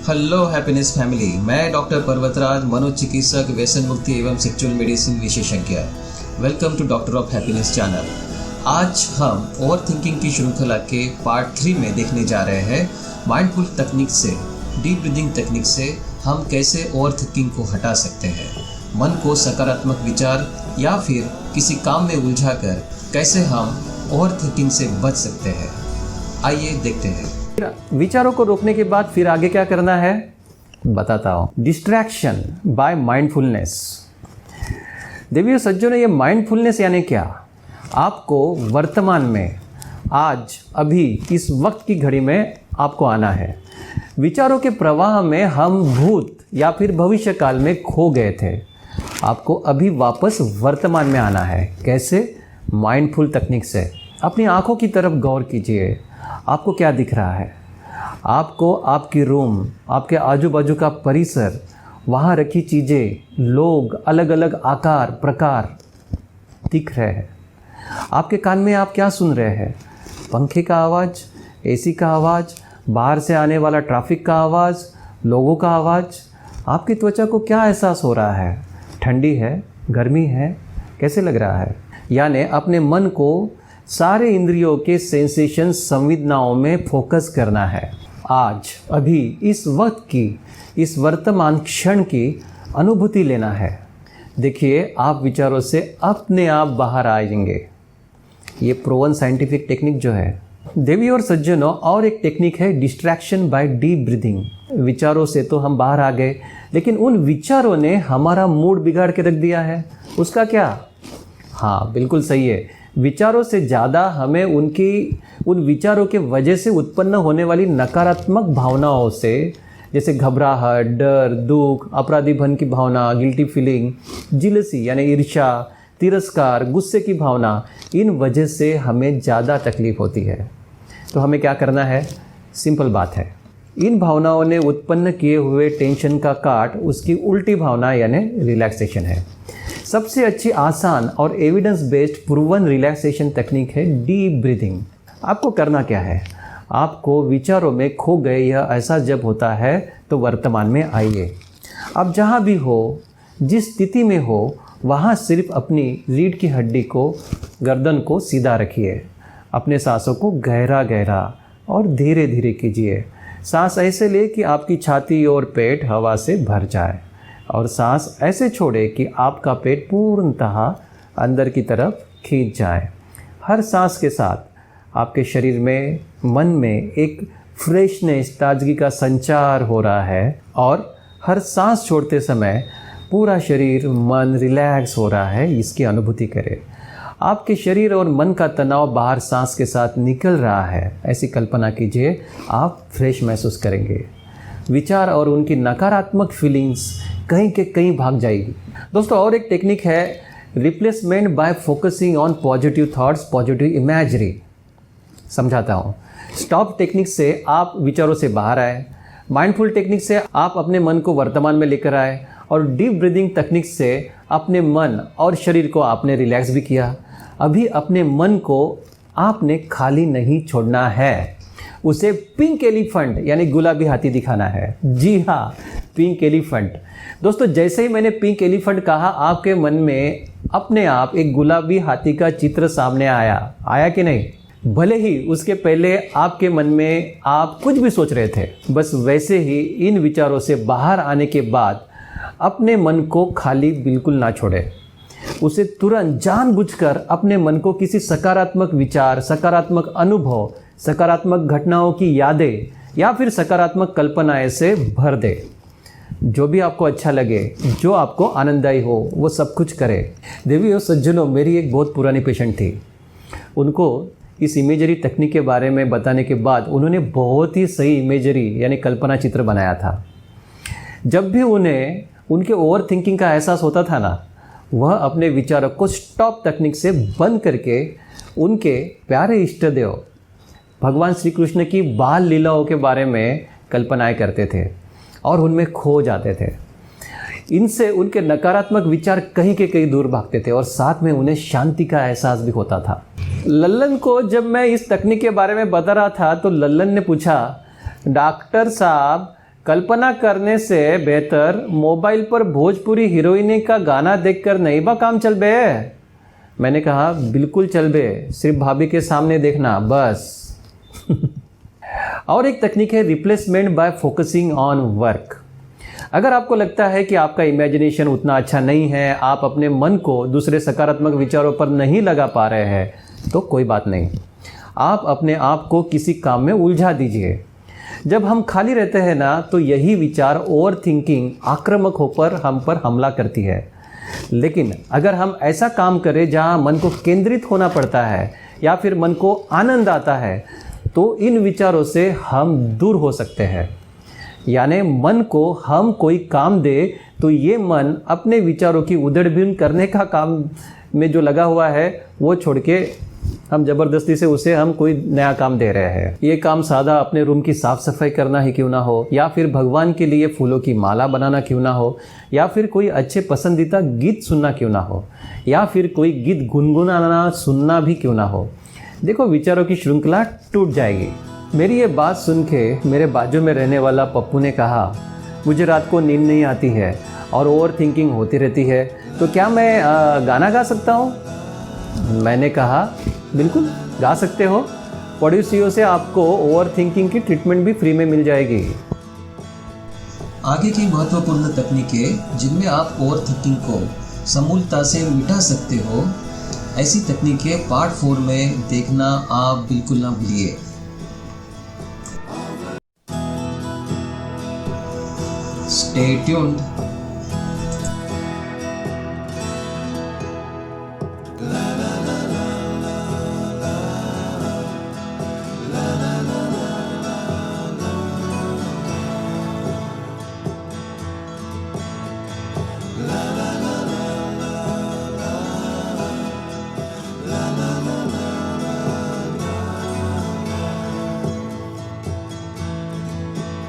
Hello happiness family, मैं doctor Parvatraj, मनोचिकित्सक, व्यसन मुक्ति एवं सेक्सुअल मेडिसिन विशेषज्ञ। Welcome to doctor of happiness channel. आज हम ओवर थिंकिंग की श्रृंखला के पार्ट 3 में देखने जा रहे हैं माइंडफुल तकनीक से, डीप ब्रीदिंग तकनीक से हम कैसे ओवर थिंकिंग को हटा सकते हैं। मन को सकारात्मक विचार या फिर किसी काम में उलझाकर कैसे हम ओवर थिंकिंग से बच सकते हैं। आइए देखते हैं। विचारों को रोकने के बाद फिर आगे क्या करना है बताता हूँ। Distraction by mindfulness. देवियों सज्जनों, ये माइंडफुलनेस यानी क्या? आपको वर्तमान में, आज, अभी, इस वक्त की घड़ी में आपको आना है। विचारों के प्रवाह में हम भूत या फिर भविष्य काल में खो गए थे। आपको अभी वापस वर्तमान में आना है। कैसे? माइंडफुल तकनीक से। अपनी आंखों की तरफ गौर कीजिए। आपको क्या दिख रहा है? आपको आपकी रूम, आपके आजू बाजू का परिसर, वहाँ रखी चीज़ें, लोग, अलग अलग आकार प्रकार दिख रहे हैं। आपके कान में आप क्या सुन रहे हैं? पंखे का आवाज़, एसी का आवाज़, बाहर से आने वाला ट्रैफिक का आवाज़, लोगों का आवाज़। आपकी त्वचा को क्या एहसास हो रहा है? ठंडी है, गर्मी है, कैसे लग रहा है? यानी अपने मन को सारे इंद्रियों के सेंसेशन, संवेदनाओं में फोकस करना है। आज, अभी, इस वक्त की, इस वर्तमान क्षण की अनुभूति लेना है। देखिए, आप विचारों से अपने आप बाहर आएंगे। ये प्रूवन साइंटिफिक टेक्निक जो है। देवी और सज्जनों, और एक टेक्निक है डिस्ट्रैक्शन बाय डीप ब्रीदिंग। विचारों से तो हम बाहर आ गए, लेकिन उन विचारों ने हमारा मूड बिगाड़ के रख दिया है। उसका क्या? हाँ, बिल्कुल सही है। विचारों से ज़्यादा हमें उन विचारों के वजह से उत्पन्न होने वाली नकारात्मक भावनाओं से, जैसे घबराहट, डर, दुख, अपराधीपन की भावना, गिल्टी फीलिंग, जिलसी यानी ईर्ष्या, तिरस्कार, गुस्से की भावना, इन वजह से हमें ज़्यादा तकलीफ होती है। तो हमें क्या करना है? सिंपल बात है। इन भावनाओं ने उत्पन्न किए हुए टेंशन का काट उसकी उल्टी भावना यानी रिलैक्सेशन है। सबसे अच्छी, आसान और एविडेंस बेस्ड प्रूवन रिलैक्सेशन तकनीक है डीप ब्रीदिंग। आपको करना क्या है? आपको विचारों में खो गए यह एहसास जब होता है तो वर्तमान में आइए। आप जहाँ भी हो, जिस स्थिति में हो, वहाँ सिर्फ अपनी रीढ़ की हड्डी को, गर्दन को सीधा रखिए। अपने सांसों को गहरा गहरा और धीरे धीरे कीजिए। सांस ऐसे ले कि आपकी छाती और पेट हवा से भर जाए, और सांस ऐसे छोड़े कि आपका पेट पूर्णतः अंदर की तरफ खींच जाए। हर सांस के साथ आपके शरीर में, मन में एक फ्रेशनेस, ताजगी का संचार हो रहा है, और हर सांस छोड़ते समय पूरा शरीर, मन रिलैक्स हो रहा है। इसकी अनुभूति करें। आपके शरीर और मन का तनाव बाहर सांस के साथ निकल रहा है, ऐसी कल्पना कीजिए। आप फ्रेश महसूस करेंगे। विचार और उनकी नकारात्मक फीलिंग्स कहीं के कहीं भाग जाएगी। दोस्तों, और एक टेक्निक है replacement bye focusing on positive thoughts, positive imagery. समझाता हूँ। स्टॉप टेक्निक से आप विचारों से बाहर आए, माइंडफुल टेक्निक से आप अपने मन को वर्तमान में लेकर आए, और डीप ब्रीदिंग तकनीक से अपने मन और शरीर को आपने रिलैक्स भी किया। अभी अपने मन को आपने खाली नहीं छोड़ना है, उसे पिंक एलिफेंट यानी गुलाबी हाथी दिखाना है। जी हाँ, पिंक एलिफेंट। दोस्तों, जैसे ही मैंने पिंक एलिफेंट कहा, आपके मन में अपने आप एक गुलाबी हाथी का चित्र सामने आया कि नहीं? भले ही उसके पहले आपके मन में आप कुछ भी सोच रहे थे। बस वैसे ही इन विचारों से बाहर आने के बाद अपने मन को खाली बिल्कुल ना छोड़े। उसे तुरंत जानबूझकर अपने मन को किसी सकारात्मक विचार, सकारात्मक अनुभव, सकारात्मक घटनाओं की यादें या फिर सकारात्मक कल्पनाएं से भर दे। जो भी आपको अच्छा लगे, जो आपको आनंददायी हो, वो सब कुछ करें। देवियों सज्जनों, मेरी एक बहुत पुरानी पेशेंट थी। उनको इस इमेजरी तकनीक के बारे में बताने के बाद उन्होंने बहुत ही सही इमेजरी यानी कल्पना चित्र बनाया था। जब भी उन्हें उनके ओवर थिंकिंग का एहसास होता था ना, वह अपने विचारों को स्टॉप तकनीक से बंद करके उनके प्यारे इष्ट देव भगवान श्री कृष्ण की बाल लीलाओं के बारे में कल्पनाएं करते थे और उनमें खो जाते थे। इनसे उनके नकारात्मक विचार कहीं के कहीं दूर भागते थे और साथ में उन्हें शांति का एहसास भी होता था। लल्लन को जब मैं इस तकनीक के बारे में बता रहा था तो लल्लन ने पूछा, डॉक्टर साहब कल्पना करने से बेहतर मोबाइल पर भोजपुरी हीरोइनी का गाना देखकर नहीं बा काम चल बे। मैंने कहा बिल्कुल चल बे, सिर्फ भाभी के सामने देखना बस। और एक तकनीक है replacement bye focusing on work. अगर आपको लगता है कि आपका इमेजिनेशन उतना अच्छा नहीं है, आप अपने मन को दूसरे सकारात्मक विचारों पर नहीं लगा पा रहे हैं, तो कोई बात नहीं, आप अपने आप को किसी काम में उलझा दीजिए। जब हम खाली रहते हैं ना, तो यही विचार ओवर थिंकिंग आक्रामक होकर हम पर हमला करती है। लेकिन अगर हम ऐसा काम करें जहां मन को केंद्रित होना पड़ता है या फिर मन को आनंद आता है, तो इन विचारों से हम दूर हो सकते हैं। यानी मन को हम कोई काम दे तो ये मन अपने विचारों की उधेड़-बुन करने का काम में जो लगा हुआ है, वो छोड़ के हम ज़बरदस्ती से उसे हम कोई नया काम दे रहे हैं। ये काम सादा अपने रूम की साफ़ सफाई करना ही क्यों ना हो, या फिर भगवान के लिए फूलों की माला बनाना क्यों ना हो, या फिर कोई अच्छे पसंदीदा गीत सुनना क्यों ना हो, या फिर कोई गीत गुनगुनाना सुनना भी क्यों ना हो। देखो, विचारों की श्रृंखला टूट जाएगी। मेरी ये बात सुन के मेरे बाजू में रहने वाला पप्पू ने कहा, मुझे रात को नींद नहीं आती है और ओवर थिंकिंग होती रहती है, तो क्या मैं गाना गा सकता हूँ? मैंने कहा बिल्कुल गा सकते हो। पड़ोसियों से आपको ओवर थिंकिंग की ट्रीटमेंट भी फ्री में मिल जाएगी। आगे की महत्वपूर्ण तकनीकें जिनमें आप ओवर थिंकिंग को समूलता से मिटा सकते हो, ऐसी तकनीकें पार्ट 4 में देखना आप बिल्कुल ना भूलिए। Stay tuned. La la